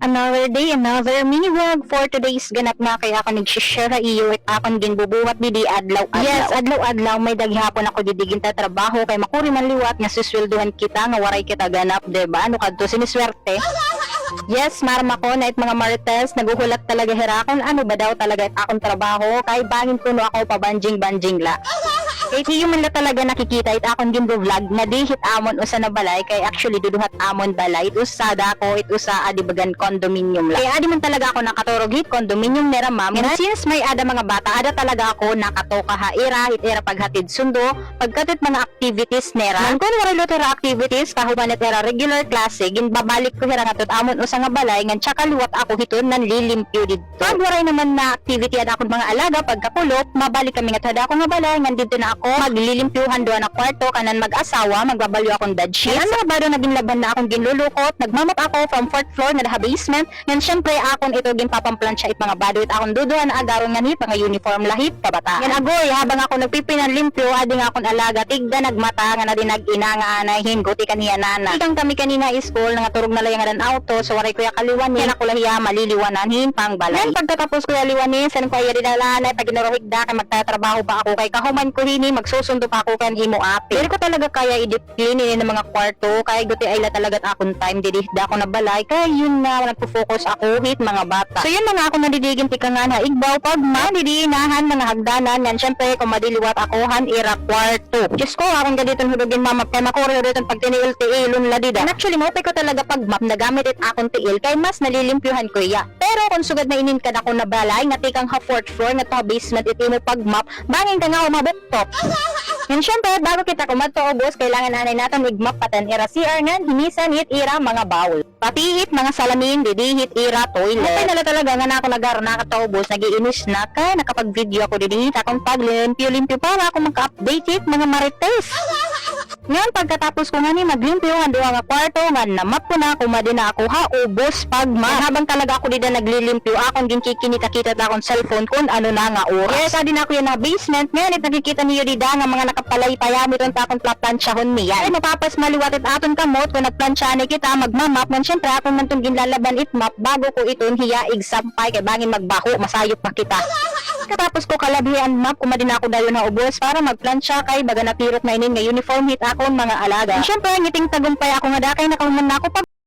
Another day, another mini vlog for today's ganap nga kaya ako nag-share sa iyo at akong ginbubuhat didi adlaw-adlaw. Yes, adlaw-adlaw may daghapon ako didigin ta trabaho kay makuri man liwat nga susweldohan kita nga waray kita ganap, diba? Ano kadto siniswerte? Yes, marama ko na it mga marites, naguhulat talaga hirakon ano ba daw talaga it akong trabaho kay bangin kuno ako pabanjing-banjing la. Kay hiyo man la talaga nakikita it akong ginbo-vlog na di hit amon usa na balay kay actually duduhat amon balay it usa dako it usa adibagan condominium la. Kay adi man talaga ako nakaturog hit condominium nera ma'am. And since may ada mga bata ada talaga ako nakatoka ha ira hit ira paghatid sundo pagkatit mga activities nera. Nang kun wala lotera activities kahuman et era regular klase ginbabalik ko hira ngatot amon usa nga balay ngan tsaka luwat ako hiton nan lilimpyo didto. Pag waray naman na activity ada akong mga alaga pagkakulop mabalik kami nga tada ako nga balay ngan didto na ako maglilimpyuhan doon na kwarto kanan mag-asawa magbabalyo akong bed sheets. Ano ba do naging laban na akong ginlulukot nagmamap ako from 4th floor na daha basement ngan syempre akon ito ginpapamplansya it mga badut akong duduhan na agaron nga hit mga uniform lahit kabata. Yan agoy habang ako nagpipinan limpyo adi nga akong alaga tigda nagmata nga na din nag-ina nga anahin guti kaniya nana. Ikang kami kanina school nga turog na layang dan auto so waray kuya kaliwanin ako lahiya maliliwananin pang balay. Yan pagkatapos kuya liwanin san ko iya dinalanay pag ginuruhigda kay magtatrabaho pa ako kay kahuman ko hini magsusundo pa ako kan imo api. Pero ko talaga kaya i-discipline ng mga kwarto kay guti ay la talaga akong time didihda ako na balay kay yun na nagpo-focus ako hit mga bata. So yun mga ako nadidigin tika nga na igbaw pag madidinahan mga hagdanan yan syempre kung madiliwat ako han ira kwarto. Diyos ko akong ganitong hudugin mama kay makoreo dito pag tiniil-tiilon la dida. And actually mo ko talaga pag map nagamit it akong tiil kay mas nalilimpyuhan ko iya. Pero kung sugad na inin ka na ako na balay nga tikang ha 4th floor nga to basement it imo pag map bangin ka nga umabuktok. Yan syempre bago kita kumadto ubos kailangan nanay natin igmap patan ira CR ngan hinisan hit ira mga bowl. Pati hit mga salamin didi hit ira toilet. Kaya nala talaga nga na ako nagar nakataubos nagiinis na kay nakapag-video ako didi hit akong paglimpyo-limpyo para ako magka-update hit mga marites. Ngayon pagkatapos ko nga ni maglimpyo ang duwa nga kwarto nga namap ko na kumadi na ako ha ubos pagma. Habang talaga ako dida naglilimpyo akong ginkikinita-kita ta akong cellphone kun ano na nga oras. Kaya din ako yan na basement ngayon nakikita niyo dida nga mga nakapalay payamit on ta akong plansyahon niya. Ay mapapas maliwatit aton kamot kung nagplansyahan kita magmamap ngan syempre ako man tong ginlalaban itmap bago ko iton hiyaig sampay kay bangin magbaho masayop pa kita. Katapos ko kalabihan map kumadi na ako dayon na ubos para magplansya kay baga napirot na inin nga uniform hit akong mga alaga. Syempre ngiting tagumpay ako nga dakay nakahuman na ako pag